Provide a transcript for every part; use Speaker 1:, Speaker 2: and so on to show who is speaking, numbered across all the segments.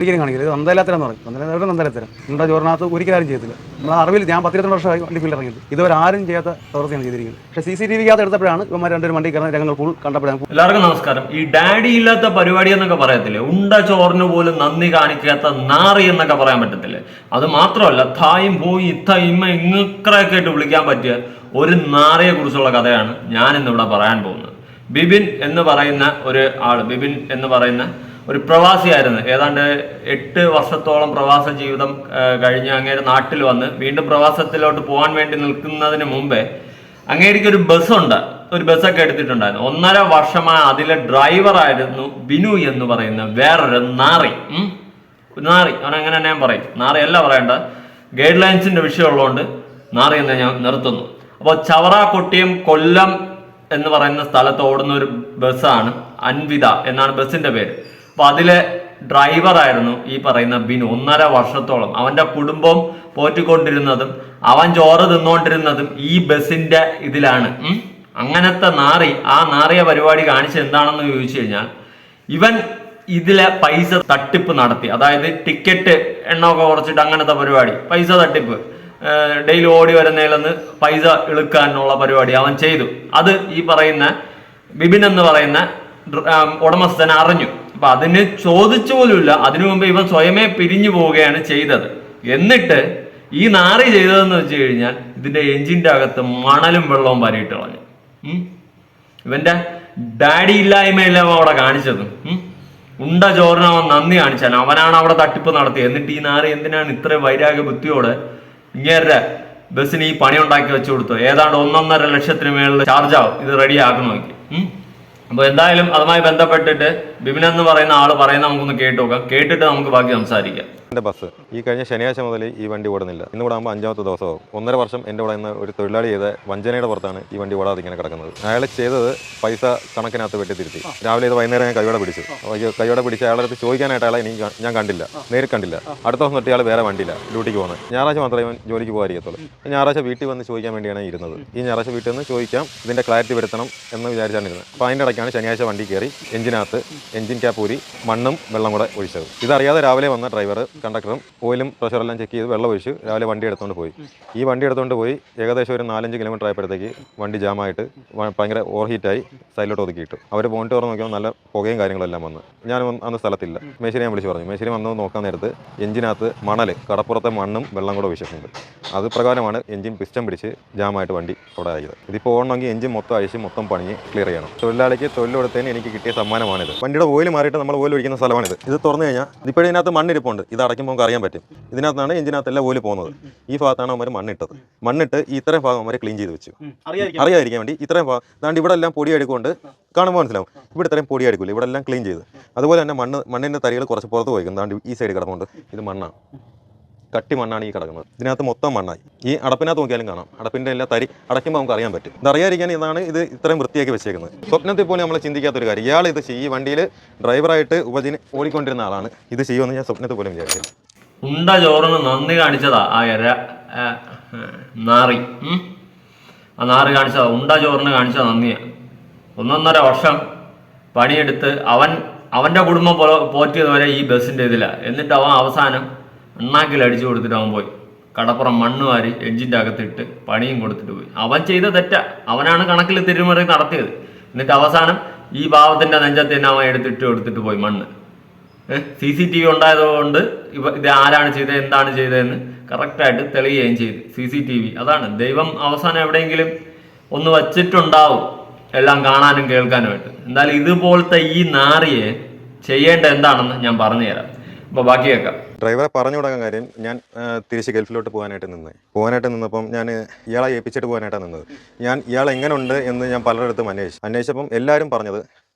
Speaker 1: ഒരിക്കലും കാണിക്കില്ല. ഇത് നന്ദലാത്തരം പറയും. നന്ദലാത്തരം നമ്മുടെ ചോറിനകത്ത് ഒരിക്കലും ചെയ്യത്തില്ല. നമ്മളെ അറിവിൽ ഞാൻ 12 വർഷമായി വണ്ടി ഫീൽഡ് ഇറങ്ങിയത്. ഇതുവരെ ആരും ചെയ്യാത്ത പ്രവൃത്തിയാണ് ചെയ്തിരിക്കുന്നത്. പക്ഷേ CCTV എടുത്തപ്പോഴാണ് ഇവന്മാർ രണ്ടുപേരും വണ്ടി കയറുന്ന രംഗങ്ങൾ ഫുൾ കണ്ടപ്പോഴാണ്.
Speaker 2: എല്ലാവർക്കും നമസ്കാരം. ഈ ഡാഡി ഇല്ലാത്ത പരിപാടി എന്നൊക്കെ പറയത്തില്ലേ, ഉണ്ട ചോറിന് പോലും നന്ദി കാണിക്കാത്ത നാറി എന്നൊക്കെ പറയാൻ പറ്റത്തില്ലേ. അത് മാത്രമല്ല, തായും പോയി ഇത്ത ഇമ്മ ഇങ്ങൊക്കെ ആയിട്ട് വിളിക്കാൻ പറ്റിയ ഒരു നാറിയെ കുറിച്ചുള്ള കഥയാണ് ഞാൻ ഇന്നിവിടെ പറയാൻ പോകുന്നത്. ബിബിൻ എന്ന് പറയുന്ന ഒരു ആള്, ബിബിൻ എന്ന് പറയുന്ന ഒരു പ്രവാസിയായിരുന്നു. ഏതാണ്ട് 8 വർഷത്തോളം പ്രവാസ ജീവിതം കഴിഞ്ഞ് അങ്ങേര് നാട്ടിൽ വന്ന് വീണ്ടും പ്രവാസത്തിലോട്ട് പോകാൻ വേണ്ടി നിൽക്കുന്നതിന് മുമ്പേ അങ്ങേരിക്ക് ഒരു ബസ്സുണ്ട്, ഒരു ബസ്സൊക്കെ എടുത്തിട്ടുണ്ടായിരുന്നു. 1.5 വർഷമായി അതിലെ ഡ്രൈവറായിരുന്നു ബിനു എന്ന് പറയുന്ന വേറൊരു നാറി. അവനെങ്ങനെ ഞാൻ പറയും, നാറി അല്ല പറയേണ്ട, ഗൈഡ് ലൈൻസിന്റെ വിഷയമുള്ളതുകൊണ്ട് നാറി എന്ന് ഞാൻ നിർത്തുന്നു. അപ്പോൾ ചവറ, കൊട്ടിയം, കൊല്ലം എന്ന് പറയുന്ന സ്ഥലത്ത് ഓടുന്ന ഒരു ബസ്സാണ് അൻവിത എന്നാണ് ബസ്സിന്റെ പേര്. അപ്പൊ അതിലെ ഡ്രൈവറായിരുന്നു ഈ പറയുന്ന ബിനു. 1.5 വർഷത്തോളം അവന്റെ കുടുംബം പോറ്റിക്കൊണ്ടിരുന്നതും അവൻ ചോറ് തിന്നുകൊണ്ടിരുന്നതും ഈ ബസ്സിന്റെ ഇതിലാണ്. അങ്ങനത്തെ നാറി, ആ നാറിയ പരിപാടി കാണിച്ച് എന്താണെന്ന് ചോദിച്ചു കഴിഞ്ഞാൽ, ഇവൻ ഇതിലെ പൈസ തട്ടിപ്പ് നടത്തി. അതായത് ടിക്കറ്റ് എണ്ണമൊക്കെ കുറച്ചിട്ട് അങ്ങനത്തെ പരിപാടി, പൈസ തട്ടിപ്പ്, ഡെയിലി ഓടി വരുന്നതിലൊന്ന് പൈസ ഇളുക്കാനുള്ള പരിപാടി അവൻ ചെയ്തു. അത് ഈ പറയുന്ന ബിബിൻ എന്ന് പറയുന്ന ഉടമസ്ഥൻ അറിഞ്ഞു. അപ്പൊ അതിന് ചോദിച്ചു പോലുമില്ല. അതിനു മുമ്പ് ഇവൻ സ്വയമേ പിരിഞ്ഞു പോവുകയാണ് ചെയ്തത്. എന്നിട്ട് ഈ നാറി ചെയ്തതെന്ന് വെച്ച് കഴിഞ്ഞാൽ ഇതിന്റെ എഞ്ചിന്റെ അകത്ത് മണലും വെള്ളവും വാരിയിട്ട് കളഞ്ഞു. ഇവന്റെ ഡാഡി ഇല്ലായ്മയല്ല അവിടെ കാണിച്ചത്. ഉണ്ട ചോറിന് അവൻ നന്ദി കാണിച്ചാൽ അവനാണ് അവിടെ തട്ടിപ്പ് നടത്തിയത്. എന്നിട്ട് ഈ നാറി എന്തിനാണ് ഇത്രയും വൈരാഗ്യ ബുദ്ധിയോടെ ഇങ്ങേരുടെ ബസ്സിന് ഈ പണി ഉണ്ടാക്കി വെച്ചു കൊടുത്തു? ഏതാണ്ട് 1.5 ലക്ഷത്തിന് മേളിൽ ചാർജാവും ഇത് റെഡി ആക്കണമെങ്കിൽ. അപ്പോൾ എന്തായാലും അതുമായി ബന്ധപ്പെട്ടിട്ട് ബിബിൻ എന്ന് പറയുന്ന ആൾ പറയുന്ന നമുക്കൊന്ന് കേട്ട് നോക്കാം. കേട്ടിട്ട് നമുക്ക് ബാക്കി സംസാരിക്കാം.
Speaker 3: എൻ്റെ ബസ് ഈ കഴിഞ്ഞ ശനിയാഴ്ച മുതൽ ഈ വണ്ടി ഓടുന്നില്ല. ഇന്ന് കൂടെ ആകുമ്പോൾ 5ാമത്തെ ദിവസമാകും. 1.5 വർഷം എൻ്റെ കൂടെ നിന്ന് ഒരു തൊഴിലാളി ചെയ്ത വഞ്ചനയുടെ പുറത്താണ് ഈ വണ്ടി ഓടാതെ ഇങ്ങനെ കിടക്കുന്നത്. അയാൾ ചെയ്തത് പൈസ കണക്കിനകത്ത് വെട്ടിത്തിരുത്തി. രാവിലെ ഇത് വൈകുന്നേരം ഞാൻ കൈയോടെ പിടിച്ചു. കൈയോടെ പിടിച്ച് അയാളുടെ അടുത്ത് ചോദിക്കാനായിട്ട് അയാളെ ഞാൻ കണ്ടില്ല, നേരിൽ കണ്ടില്ല. അടുത്ത ദിവസം തൊട്ട് അയാൾ വേറെ വണ്ടിയില്ല ഡ്യൂട്ടിക്ക് പോകുന്നത്. ഞായറാഴ്ച മാത്രമേ ഇവൻ ജോലിക്ക് പോകാതിരിക്കത്തുള്ളൂ. ഞായറാഴ്ച വീട്ടിൽ വന്ന് ചോദിക്കാൻ വേണ്ടിയാണ് ഇരുന്നത്. ഈ ഞായറാഴ്ച വീട്ടിൽ നിന്ന് ചോദിക്കാം, ഇതിൻ്റെ ക്ലാരിറ്റി വരുത്തണം എന്ന് വിചാരിച്ചാണ് ഇരുന്നത്. അപ്പോൾ അതിൻ്റെ ഇടയ്ക്കാണ് ശനിയാഴ്ച വണ്ടി കയറി എഞ്ചിനകത്ത് എഞ്ചിൻ ക്യാപ്പ് ഊരി മണ്ണും വെള്ളം കൂടെ ഒഴിച്ചത്. ഇതറിയാതെ രാവിലെ വന്ന ഡ്രൈവർ, കണ്ടക്ടറും ഓയിലും പ്രഷറെല്ലാം ചെക്ക് ചെയ്ത് വെള്ളം ഒഴിച്ച് രാവിലെ വണ്ടി എടുത്തുകൊണ്ട് പോയി. ഈ വണ്ടി എടുത്തുകൊണ്ട് പോയി ഏകദേശം ഒരു 4-5 കിലോമീറ്റർ ആയപ്പോഴത്തേക്ക് വണ്ടി ജാമായിട്ട് ഭയങ്കര ഓവർ ഹീറ്റായി സൈഡിലോട്ട് ഒതുക്കിയിട്ടു. അവർ പോയിട്ട് തുറന്ന് നോക്കിയാൽ നല്ല പുകയും കാര്യങ്ങളെല്ലാം വന്ന്. ഞാൻ അന്ന് സ്ഥലത്തില്ല. മേശിരി ഞാൻ വിളിച്ച് പറഞ്ഞു. മേശിരി വന്ന് നോക്കാൻ നേരത്ത് എഞ്ചിനകത്ത് മണൽ, കടപ്പുറത്തെ മണ്ണും വെള്ളം കൂടെ ഒഴിച്ചിട്ടുണ്ട്. അത് പ്രകാരമാണ് എഞ്ചിൻ പിസ്റ്റം പിടിച്ച് ജാമായിട്ട് വണ്ടി അവിടെ ആയത്. ഇതിപ്പോൾ ഓടണമെങ്കിൽ എഞ്ചിൻ മൊത്തം അഴിച്ച് മൊത്തം പണിഞ്ഞ് ക്ലിയർ ചെയ്യണം. തൊഴിലാളിക്ക് തൊഴിൽ കൊടുത്തതിന് എനിക്ക് കിട്ടിയ സമ്മാനമാണിത്. വണ്ടിയുടെ ഓയിൽ മാറിയിട്ട് നമ്മൾ ഓയിൽ ഒഴിക്കുന്ന സ്ഥലമാണിത്. ഇത് തുറന്നു കഴിഞ്ഞാൽ ഇപ്പോഴും ഇതിനകത്ത് മണ്ണിരിപ്പുണ്ട്. ഇത് അടയ്ക്കുമ്പോൾ നമുക്ക് അറിയാൻ പറ്റും. ഇതിനകത്താണ് എഞ്ചിനകത്തെല്ലാം ഓയിൽ പോകുന്നത്. ഈ ഭാഗത്താണ് അവർ മണ്ണിട്ടത്. മണ്ണിട്ട് ഇത്രയും ഭാഗം അവരെ ക്ലീൻ ചെയ്ത് വെച്ചു, അറിയാതിരിക്കാൻ വേണ്ടി. ഇത്രയും ഭാഗം അതാണ്ട് ഇവിടെ എല്ലാം പൊടി എടുക്കൊണ്ട് കാണുമ്പോൾ മനസ്സിലാവും. ഇവിടെ ഇത്രയും പൊടി എടുക്കില്ല, ഇവിടെ എല്ലാം ക്ലീൻ ചെയ്ത്. അതുപോലെ തന്നെ മണ്ണിൻ്റെ തരികൾ കുറച്ച് പുറത്ത് പോയിക്കും. അതാണ്ട് ഈ സൈഡ് കിടപ്പുണ്ട്. ഇത് മണ്ണാണ്, കട്ടി മണ്ണാണ് ഈ കിടക്കുന്നത്. ഇതിനകത്ത് മൊത്തം മണ്ണായി. ഈ അടപ്പിനകത്ത് നോക്കിയാലും കാണാം. അടപ്പിൻ്റെ എല്ലാ തരി അടയ്ക്കുമ്പോൾ നമുക്ക് അറിയാൻ പറ്റും. ഇതറിയാതിരിക്കാൻ ഇതാണ് ഇത് ഇത്രയും വൃത്തിയാക്കി വെച്ചേക്കുന്നത്. സ്വപ്നത്തിൽ പോലും നമ്മൾ ചിന്തിക്കാത്തൊരു കാര്യം. ഇയാൾ ഇത് ഈ വണ്ടിയിൽ ഡ്രൈവറായിട്ട് ഓടിക്കൊണ്ടിരുന്ന ആളാണ്. ഇത് ചെയ്യുമെന്ന് ഞാൻ സ്വപ്നത്തിൽ പോലും വിചാരിച്ചില്ല.
Speaker 2: ഉണ്ട ചോറിന് നന്ദി കാണിച്ചതാ ആ നാറി. ആ നാറി കാണിച്ചതാ, ഉണ്ട ചോറിന് കാണിച്ച നന്ദിയാണ്. 1.5 വർഷം പണിയെടുത്ത് അവൻ്റെ കുടുംബം പോറ്റിയത് വരെ ഈ ബസ്സിൻ്റെ ഇതിലാണ്. എന്നിട്ട് അവൻ അവസാനം എണ്ണാക്കിൽ അടിച്ചു കൊടുത്തിട്ട് അവൻ പോയി കടപ്പുറം മണ്ണ് വാരി എഞ്ചിൻ്റെ അകത്തിട്ട് പണിയും കൊടുത്തിട്ട് പോയി. അവൻ ചെയ്ത തെറ്റാ. അവനാണ് കണക്കിൽ തിരുമറി നടത്തിയത്. എന്നിട്ട് അവസാനം ഈ പാവത്തിൻ്റെ നെഞ്ചത്ത് തന്നെ അവൻ എടുത്തിട്ട് കൊടുത്തിട്ട് പോയി മണ്ണ്. CCTV ഉണ്ടായതുകൊണ്ട് ഇത് ആരാണ് ചെയ്തത്, എന്താണ് ചെയ്തതെന്ന് കറക്റ്റായിട്ട് തെളിയുകയും ചെയ്തു. CCTV അതാണ് ദൈവം അവസാനം എവിടെയെങ്കിലും ഒന്ന് വച്ചിട്ടുണ്ടാവും, എല്ലാം കാണാനും കേൾക്കാനുമായിട്ട്. എന്തായാലും ഇതുപോലത്തെ ഈ നാറിയെ ചെയ്യേണ്ട എന്താണെന്ന് ഞാൻ പറഞ്ഞുതരാം. അപ്പോൾ ബാക്കി കേൾക്കാം.
Speaker 3: ഡ്രൈവറെ പറഞ്ഞു തുടങ്ങാൻ കാര്യം, ഞാൻ തിരിച്ച് ഗൾഫിലോട്ട് പോകാനായിട്ട് നിന്നപ്പം ഞാൻ ഇയാളെ ഏൽപ്പിച്ചിട്ട് പോകാനായിട്ടാണ് നിന്നത്. ഞാൻ ഇയാൾ എങ്ങനെ ഉണ്ട് എന്ന് ഞാൻ പലരിടത്തും അന്വേഷിച്ചപ്പം എല്ലാവരും പറഞ്ഞത്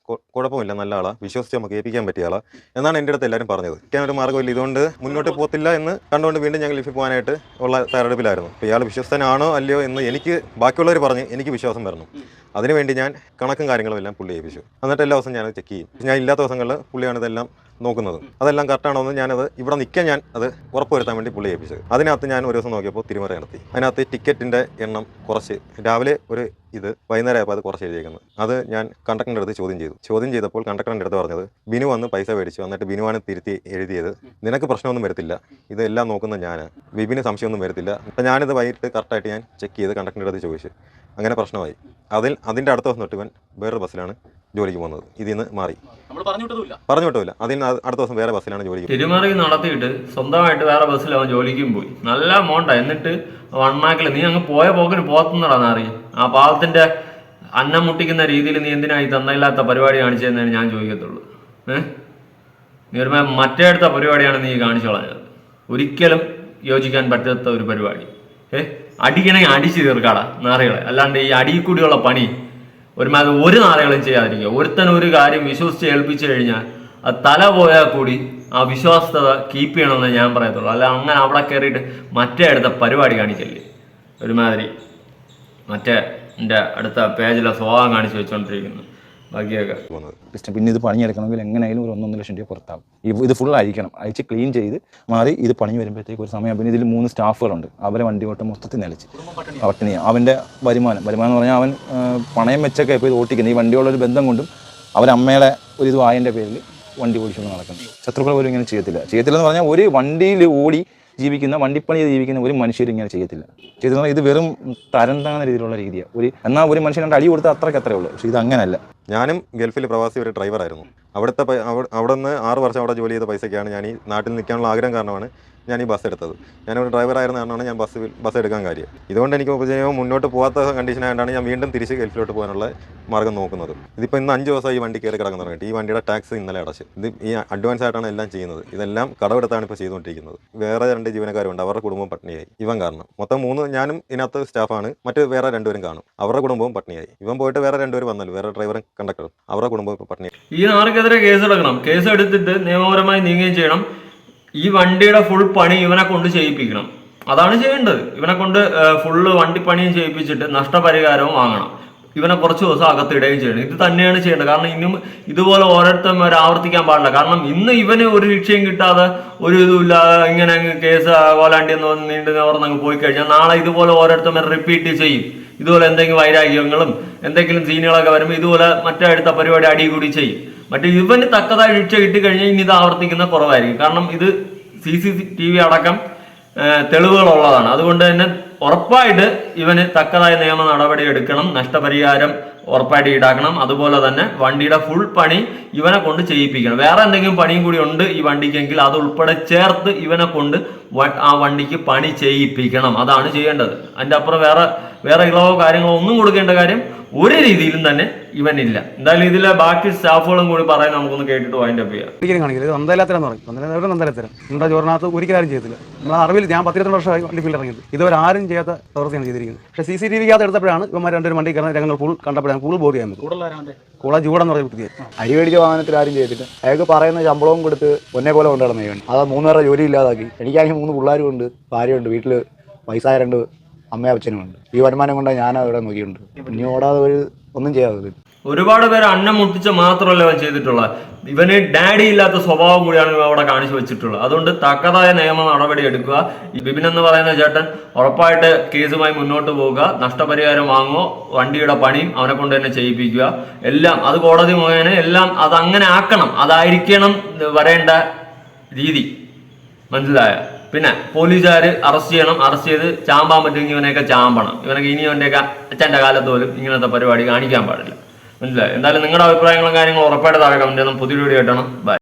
Speaker 3: കുഴപ്പമില്ല, നല്ല ആളാണ്, വിശ്വസിച്ച് നമുക്ക് ഏൽപ്പിക്കാൻ പറ്റിയ ആളാണ് എന്നാണ് എൻ്റെ അടുത്ത് എല്ലാവരും പറഞ്ഞത്. ഒരു മാർഗ്ഗമില്ല, ഇതുകൊണ്ട് മുന്നോട്ട് പോകത്തില്ല എന്ന് കണ്ടുകൊണ്ട് വീണ്ടും ഞങ്ങൾ ഗൾഫിൽ പോകാനായിട്ട് ഉള്ള തയ്യാറെടുപ്പിലായിരുന്നു. അപ്പോൾ ഇയാൾ വിശ്വസ്തനാണോ അല്ലയോ എന്ന് എനിക്ക് ബാക്കിയുള്ളവർ പറഞ്ഞ് എനിക്ക് വിശ്വാസം വരണം. അതിനുവേണ്ടി ഞാൻ കണക്കും കാര്യങ്ങളും എല്ലാം പുള്ളി ഏൽപ്പിച്ചു. എന്നിട്ട് എല്ലാ ദിവസവും ഞാനത് ചെക്ക് ചെയ്യും. ഞാൻ ഇല്ലാത്ത ദിവസങ്ങളിൽ പുള്ളിയാണ് ഇതെല്ലാം നോക്കുന്നത്. അതെല്ലാം കറക്റ്റാണോ എന്ന് ഞാനത് ഇവിടെ നിൽക്കാൻ ഞാൻ അത് ഉറപ്പുവരുത്താൻ വേണ്ടി പുള്ളി ഏൽപ്പിച്ചത്. അതിനകത്ത് ഞാൻ ഒരു ദിവസം നോക്കിയപ്പോൾ തിരുമറ നടത്തി. അതിനകത്ത് ടിക്കറ്റിൻ്റെ എണ്ണം കുറച്ച് രാവിലെ ഒരു ഇത് വൈകുന്നേരം ആയപ്പോൾ അത് കുറച്ച് എഴുതിയേക്കുന്നത്. അത് ഞാൻ കണ്ടക്ടറിൻ്റെ അടുത്ത് ചോദ്യം ചെയ്തപ്പോൾ കണ്ടക്ടറിൻ്റെ അടുത്ത് പറഞ്ഞത് ബിനു വന്ന് പൈസ മേടിച്ചു, എന്നിട്ട് ബിനുവാണ് തിരുത്തി എഴുതിയത്, നിനക്ക് പ്രശ്നമൊന്നും വരത്തില്ല, ഇതെല്ലാം നോക്കുന്ന ഞാൻ, വിപിന് സംശയമൊന്നും വരത്തില്ല. അപ്പം ഞാനിത് വൈകിട്ട് കറക്റ്റായിട്ട് ഞാൻ ചെക്ക് ചെയ്ത് കണ്ടക്ടറിൻ്റെ അടുത്ത് ചോദിച്ചു. അങ്ങനെ പ്രശ്നമായി. അതിൻ്റെ അടുത്ത ദിവസം തൊട്ട് ഇവൻ വേറൊരു ബസ്സിലാണ് ജോലിക്ക് പോകുന്നത്. ഇതിൽ നിന്ന് മാറി പറഞ്ഞു വിട്ടില്ല. അതിന് അടുത്ത ദിവസം വേറെ ബസ്സിലാണ് ജോലിക്ക്.
Speaker 2: തിരുമറി നടത്തിയിട്ട് സ്വന്തമായിട്ട് വേറെ ബസ്സിൽ അവൻ ജോലിക്കും പോയി. നല്ല മോണ്ട. എന്നിട്ട് വണ്ണാക്കില് നീ അങ്ങ് പോയ പോക്കിന് പോത്തുന്നടാന്ന് അറിയും. ആ പാവത്തിന്റെ അന്നം മുട്ടിക്കുന്ന രീതിയിൽ നീ എന്തിനായി തന്നയില്ലാത്ത പരിപാടി കാണിച്ചതെന്നാണ് ഞാൻ ചോദിക്കത്തുള്ളൂ. നീ ഒരു മറ്റേ അടുത്ത പരിപാടിയാണ് നീ കാണിച്ചു കളഞ്ഞത്. ഒരിക്കലും യോജിക്കാൻ പറ്റാത്ത ഒരു പരിപാടി. അടിക്കണമെങ്കിൽ അടിച്ചു തീർക്കാടാ നാറികളെ. അല്ലാണ്ട് ഈ അടിയിൽ കൂടിയുള്ള പണി ഒരുമാതിരി ഒരു നാളുകളും ചെയ്യാതിരിക്കുക. ഒരുത്തൻ ഒരു കാര്യം വിശ്വസിച്ച് ഏൽപ്പിച്ചു കഴിഞ്ഞാൽ അത് തല പോയാൽ കൂടി ആ വിശ്വാസത കീപ്പ് ചെയ്യണമെന്ന് ഞാൻ പറയത്തുള്ളൂ. അല്ല അങ്ങനെ അവിടെ കയറിയിട്ട് മറ്റേ അടുത്ത പരിപാടി കാണിക്കല്ലേ. ഒരുമാതിരി മറ്റേ എൻ്റെ അടുത്ത പേജിലെ സ്വഭാവം കാണിച്ച് വെച്ചുകൊണ്ടിരിക്കുന്നു. ബാക്കിയൊക്കെ
Speaker 4: പിന്നെ ഇത് പണിയെടുക്കണമെങ്കിൽ എങ്ങനെയായാലും ഒരു 1-1.5 ലക്ഷം രൂപ പുറത്താവും. ഇത് ഫുൾ അഴിച്ച് ക്ലീൻ ചെയ്ത് മാറി ഇത് പണി വരുമ്പോഴത്തേക്ക് ഒരു സമയം. പിന്നെ ഇതിൽ 3 സ്റ്റാഫുകളുണ്ട്. അവരെ വണ്ടി ഓട്ടം മൊത്തത്തിൽ നിലച്ച് പട്ടിണി. അവൻ്റെ വരുമാനം എന്ന് പറഞ്ഞാൽ അവൻ പണയം വെച്ചൊക്കെ ഇപ്പോൾ ഇത് ഓട്ടിക്കുന്നത്. ഈ വണ്ടിയുള്ളൊരു ബന്ധം കൊണ്ടും അവരമ്മയുടെ ഒരു ഇത് ആയതിൻ്റെ പേരിൽ വണ്ടി ഓടിച്ചുകൊണ്ട് നടക്കുന്നു. ശത്രുക്കൾ പോലും ഇങ്ങനെ ചെയ്യത്തില്ലെന്ന് പറഞ്ഞാൽ ഒരു വണ്ടിയിൽ ഓടി ജീവിക്കുന്ന വണ്ടിപ്പണി ജീവിക്കുന്ന ഒരു മനുഷ്യരും ഇങ്ങനെ ചെയ്യത്തില്ല. ഇത് വെറും തരം താങ്ങുന്ന രീതിയിലുള്ള രീതിയാണ്. എന്നാൽ ഒരു മനുഷ്യൻ 2 അടി കൊടുത്താൽ അത്രയ്ക്ക് ഉള്ളൂ. പക്ഷേ ഇത് അങ്ങനെയല്ല.
Speaker 3: ഞാനും ഗൾഫിൽ പ്രവാസി ഒരു ഡ്രൈവറായിരുന്നു. അവിടെ നിന്ന് 6 വർഷം അവിടെ ജോലി ചെയ്ത പൈസയ്ക്കാണ് ഞാൻ ഈ നാട്ടിൽ നിൽക്കാനുള്ള ആഗ്രഹം കാരണമാണ് ഞാൻ ഈ ബസ് എടുത്തത്. ഞാനൊരു ഡ്രൈവറായിരുന്ന കാരണമാണ് ഞാൻ ബസ് എടുക്കാൻ കാര്യം. ഇതുകൊണ്ട് എനിക്ക് ഉപജീവനം മുന്നോട്ട് പോകാത്ത കണ്ടീഷനായതുകൊണ്ടാണ് ഞാൻ വീണ്ടും തിരിച്ച് ഗൾഫിലോട്ട് പോകാനുള്ള മാർഗ്ഗം നോക്കുന്നത്. ഇതിപ്പോൾ ഇന്ന് 5 ദിവസമായി ഈ വണ്ടി കയറി കിടക്കാൻ തുടങ്ങിയിട്ട്. ഈ വണ്ടിയുടെ ടാക്സ് ഇന്നലെ അടച്ച്. ഈ അഡ്വാൻസ് ആയിട്ടാണ് എല്ലാം ചെയ്യുന്നത്. ഇതെല്ലാം കടമെടുത്താണ് ഇപ്പോൾ ചെയ്തുകൊണ്ടിരിക്കുന്നത്. വേറെ 2 ജീവനക്കാരുണ്ട്. അവരുടെ കുടുംബം പട്ടിണിയായി. ഇവൻ കാരണം മൊത്തം 3. ഞാനും ഇതിനകത്ത് സ്റ്റാഫാണ്. മറ്റ് വേറെ 2 പേരും കാണും. അവരുടെ കുടുംബവും പട്ടിണിയായി. ഇവൻ പോയിട്ട് വേറെ 2 പേര് വന്നല്ലോ, വേറെ ഡ്രൈവറും കണ്ടക്ടറും. അവരുടെ കുടുംബം ഇപ്പോൾ പട്ടിണിയായി.
Speaker 2: ഈ നാർക്കെതിരെ കേസെടുക്കണം. കേസെടുത്തിട്ട് നിയമപരമായി നീങ്ങുകയും ചെയ്യണം. ഈ വണ്ടിയുടെ ഫുൾ പണി ഇവനെ കൊണ്ട് ചെയ്യിപ്പിക്കണം. അതാണ് ചെയ്യേണ്ടത്. ഇവനെ കൊണ്ട് ഫുള്ള് വണ്ടിപ്പണിയും ചെയ്യിപ്പിച്ചിട്ട് നഷ്ടപരിഹാരവും വാങ്ങണം. ഇവനെ കുറച്ച് ദിവസം അകത്തിടുകയും ചെയ്യണം. ഇത് തന്നെയാണ് ചെയ്യേണ്ടത്. കാരണം ഇന്നും ഇതുപോലെ ഓരോരുത്തർ ആവർത്തിക്കാൻ പാടില്ല. കാരണം ഇന്ന് ഇവന് ഒരു ശിക്ഷയും കിട്ടാതെ ഒരു ഇതുമില്ലാതെ ഇങ്ങനെ അങ്ങ് കേസ് കോലാണ്ടി എന്ന് നീണ്ടു നിവർന്നങ്ങ് പോയി കഴിഞ്ഞാൽ നാളെ ഇതുപോലെ ഓരോരുത്തർ റിപ്പീറ്റ് ചെയ്യും. ഇതുപോലെ എന്തെങ്കിലും വൈരാഗ്യങ്ങളും എന്തെങ്കിലും സീനുകളൊക്കെ വരുമ്പോൾ ഇതുപോലെ മറ്റേ അടുത്ത പരിപാടി അടി കൂടി ചെയ്യും. മറ്റേ ഇവന് തക്കതായ ശിക്ഷ കിട്ടിക്കഴിഞ്ഞാൽ ഇനി ഇത് ആവർത്തിക്കുന്ന കുറവായിരിക്കും. കാരണം ഇത് CCTV അടക്കം തെളിവുകളുള്ളതാണ്. അതുകൊണ്ട് തന്നെ ഉറപ്പായിട്ട് ഇവന് തക്കതായ നിയമ നടപടി എടുക്കണം. നഷ്ടപരിഹാരം ഉറപ്പായിട്ട് ഈടാക്കണം. അതുപോലെ തന്നെ വണ്ടിയുടെ ഫുൾ പണി ഇവനെ കൊണ്ട് ചെയ്യിപ്പിക്കണം. വേറെ എന്തെങ്കിലും പണിയും കൂടി ഉണ്ട് ഈ വണ്ടിക്കെങ്കിൽ അത് ഉൾപ്പെടെ ചേർത്ത് ഇവനെ കൊണ്ട് ആ വണ്ടിക്ക് പണി ചെയ്യിപ്പിക്കണം. അതാണ് ചെയ്യേണ്ടത്. അതിൻ്റെ അപ്പുറം വേറെ ഇളവോ കാര്യങ്ങളോ ഒന്നും കൊടുക്കേണ്ട കാര്യം ഒരു രീതിയിലും തന്നെ ഇവനില്ല. എന്തായാലും ഇതിലെ ബാക്കി സ്റ്റാഫുകളും കൂടി പറയുന്നത് നമുക്കൊന്ന് കേട്ടിട്ട് വൈൻഡ് അപ്പ് ചെയ്യാം.
Speaker 1: ഒരിക്കലും കാണിക്കില്ല. ഇത് നന്ദലത്തരം എന്ന് പറയും. നന്ദലത്തരം നമ്മുടെ ചോറിനകത്ത് ഒരിക്കലും ചെയ്തില്ല. നമ്മളെ അറിവിൽ ഞാൻ 12 വർഷമായി വണ്ടി ഫീൽഡ് ഇറങ്ങിയത്. ഇതുവരെ ആരും ചെയ്യാത്ത പ്രവൃത്തിയാണ് ചെയ്തിരിക്കുന്നത്. പക്ഷേ CCTV എടുത്തപ്പോഴാണ് ഇവന്മാർ 2 വണ്ടി കയറുന്ന രംഗങ്ങൾ ഫുൾ കണ്ടപ്പോഴാണ് ഫുൾ ബോധി ചെയ്യാൻ പറ്റും. കൂടെ ജൂടെന്ന് പറയുന്ന വ്യക്തിയെ
Speaker 5: അരി മേടിച്ച വാഹനത്തിൽ ആരും ചെയ്തില്ല. അയാൾക്ക് പറയുന്ന ശമ്പളവും കൊടുത്ത് ഒന്നേ പോലെ കൊണ്ടുവരണം. അത് 3 പേരുടെ ജോലി ഇല്ലാതാക്കി. എനിക്കാണെങ്കിൽ 3 പിള്ളേരുമുണ്ട്, ഭാര്യയുണ്ട്, വീട്ടിൽ വയസ്സായ 2 അമ്മയും അച്ഛനുമുണ്ട്. ഈ വരുമാനം കൊണ്ടാണ് ഞാൻ അവിടെ നോക്കിയിട്ടുണ്ട്. ഇനി ഓടാതെ ഒന്നും ചെയ്യാതെ
Speaker 2: ഒരുപാട് പേര് അന്നം മുട്ടിച്ച മാത്രമല്ല അവൻ ചെയ്തിട്ടുള്ളത്. ഇവന് ഡാഡി ഇല്ലാത്ത സ്വഭാവം കൂടിയാണ് ഇവ അവിടെ കാണിച്ചു വെച്ചിട്ടുള്ളത്. അതുകൊണ്ട് തക്കതായ നിയമ നടപടി എടുക്കുക. ബിബിൻ എന്ന് പറയുന്ന ചേട്ടൻ ഉറപ്പായിട്ട് കേസുമായി മുന്നോട്ട് പോവുക. നഷ്ടപരിഹാരം വാങ്ങുക. വണ്ടിയുടെ പണിയും അവനെ കൊണ്ട് തന്നെ ചെയ്യിപ്പിക്കുക. എല്ലാം അത് കോടതി മുഖേന എല്ലാം അതങ്ങനെ ആക്കണം. അതായിരിക്കണം വരേണ്ട രീതി. മനസ്സിലായ? പിന്നെ പോലീസുകാർ അറസ്റ്റ് ചെയ്യണം. അറസ്റ്റ് ചെയ്ത് ചാമ്പാൻ പറ്റുമെങ്കിൽ ഇവനെയൊക്കെ ചാമ്പണം. ഇവനൊക്കെ ഇനി അവൻ്റെയൊക്കെ അച്ഛൻ്റെ കാലത്ത് പോലും ഇങ്ങനത്തെ പരിപാടി കാണിക്കാൻ പാടില്ല. മനസ്സിലായി? എന്തായാലും നിങ്ങളുടെ അഭിപ്രായങ്ങളും കാര്യങ്ങളും ഉറപ്പായിട്ട് താഴെ കമന്റ് ചെയ്യണം. പുതിയ വീഡിയോ ആയിട്ടാണ്. ബൈ.